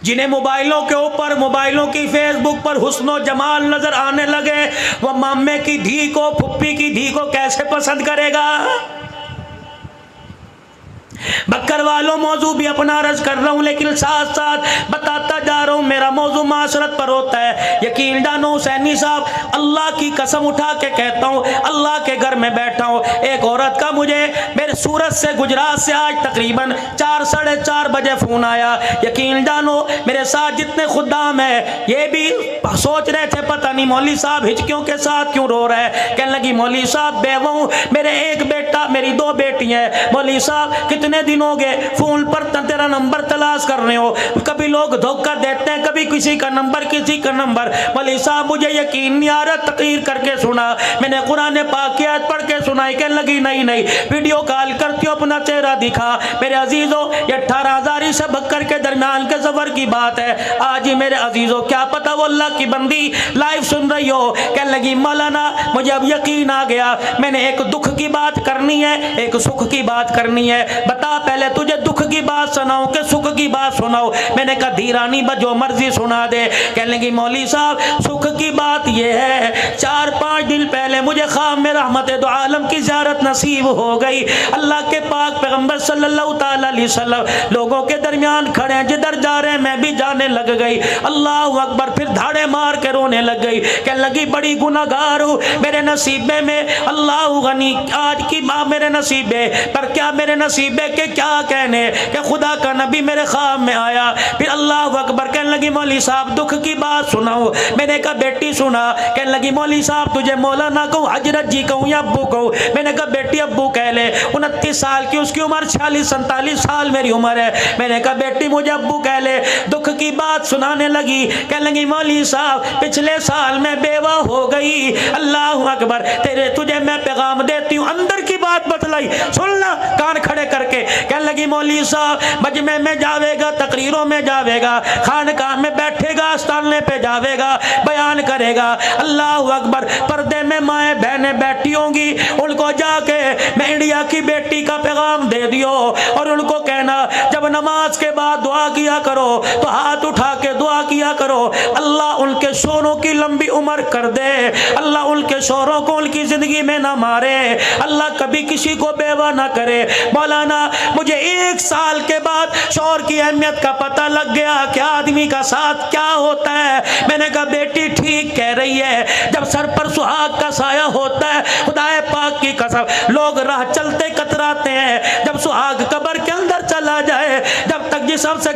جنہیں موبائلوں کے اوپر، موبائلوں کی فیس بک پر حسن و جمال نظر آنے لگے، وہ مامے کی دھی کو، پھپھی کی دھی کو کیسے پسند کرے گا؟ بکر والوں موضوع بھی اپنا عرض کر رہا ہوں، لیکن ساتھ ساتھ بتاتا جا رہا ہوں، میرا موضوع معاشرت پر ہوتا ہے۔ یقین جانو حسینی صاحب، اللہ کی قسم اٹھا کے کہتا ہوں، اللہ کے گھر میں بیٹھا ہوں، ایک عورت کا مجھے میرے سورت سے، گجرات سے آج تقریباً 4 ساڑھے 4 بجے فون آیا۔ یقین جانو میرے ساتھ جتنے خدام ہیں یہ بھی سوچ رہے تھے پتہ نہیں مولوی صاحب ہچکیوں کے ساتھ کیوں رو رہے ہیں۔ کہنے لگی مولوی صاحب بیوہ ہوں، میرے ایک بیٹا، میری 2 بیٹی ہیں، مولوی صاحب کتنے دن ہو گئے فون پر تیرا نمبر تلاش کر رہے ہو، کبھی لوگ دھوکہ دیتے ہیں، کبھی کسی کا نمبر کسی کا نمبر۔ مولوی صاحب مجھے یقین نہیں آ رہا، تقریر کر کے سنا، میں نے قرآن پاک کی آیت پڑھ کے سنائی۔ کہنے لگی نہیں ویڈیو کال کرتی ہو، اپنا چہرہ دکھا۔ میرے عزیزوں یہ 18,000 سے بکر کے درمیان کے سفر کی بات ہے۔ آج ہی میرے عزیزوں کیا پتا وہ اللہ کی بندی لائیو سن رہی ہو۔ کہنے لگی مولانا مجھے اب یقین آ گیا، میں نے ایک دکھ کی بات کرنی ہے، ایک سکھ کی بات کرنی ہے، بتا پہلے تجھے دکھ کی بات سناؤں کہ سکھ کی بات سناؤں؟ میں نے کہا دھیرانی جو مرضی سنا دے۔ کہنے لگی مولوی صاحب سکھ کی بات یہ ہے، 4-5 دن پہلے مجھے خواب میں رحمت دو عالم کی زیارت نصیب ہو گئی۔ اللہ کے پاک پیغمبر صلی اللہ تعالی علیہ وسلم لوگوں کے درمیان کھڑے ہیں، جدھر جا رہے ہیں میں بھی جانے لگ گئی۔ اللہ اکبر، پھر دھاڑے مار کے رونے لگ گئی۔ کہنے لگی بڑی گناہگار ہوں، میرے نصیبے میں اللہ غنی آج کی ماں میرے نصیبے پر کیا، میرے نصیبے کے کیا کہنے کہ خدا کا نبی میرے خواب میں آیا۔ پھر اللہ اکبر، کہنے لگی مولوی صاحب دکھ کی بات سناؤ؟ میں نے کہا بیٹی سنا۔ کہنے لگی مولوی صاحب تجھے مولانا کہوں، حضرت جی کہوں یا ابو کہوں؟ میں نے کہا بیٹی ابو کہہ لے، 29 سال کی اس کی عمر، 46-47 سال میری عمر ہے۔ میں نے کہا بیٹی مجھے ابو کہہ لے۔ دکھ کی بات سنانے لگی۔ کہنے لگی مولوی صاحب پچھلے سال میں بیوہ ہو گئی۔ اللہ اکبر، تجھے میں پیغام دیتی ہوں، اندر کی بات بتلائی، سننا کان کھڑے کر کے۔ کہنے لگی مولوی صاحب مجمع میں جاوے گا، تقریروں میں جاوے گا، خانقاہ میں بیٹھے گا، استانے پہ جاوے گا، بیان کرے گا۔ اللہ اکبر، پردے میں مائیں بہنیں بیٹھی ہوں گی، ان کو جا کے میں انڈیا کی بیٹی کا پیغام دے دیو اور ان کو کہنا جب نماز کے بعد دعا کیا کرو تو ہاتھ اٹھا کے دعا کیا کرو، اللہ ان کے شوہروں کی لمبی عمر کر دے، اللہ ان کے شوہروں کو ان کی زندگی میں نہ مارے، اللہ کبھی کسی کو بیوہ نہ کرے۔ مولانا مجھے 1 سال کے بعد شوہر کی اہمیت کا پتہ لگ گیا کہ آدمی کا ساتھ کیا ہوتا ہے۔ میں نے کہا بیٹی ٹھیک کہہ رہی ہے، جب سر پر سہاگ کا سایہ ہوتا ہے، خدا پاک کی قسم لوگ راہ چلتے کتراتے ہیں، جب سہاگ قبر کے اندر چلا جائے، جب تک جسم سے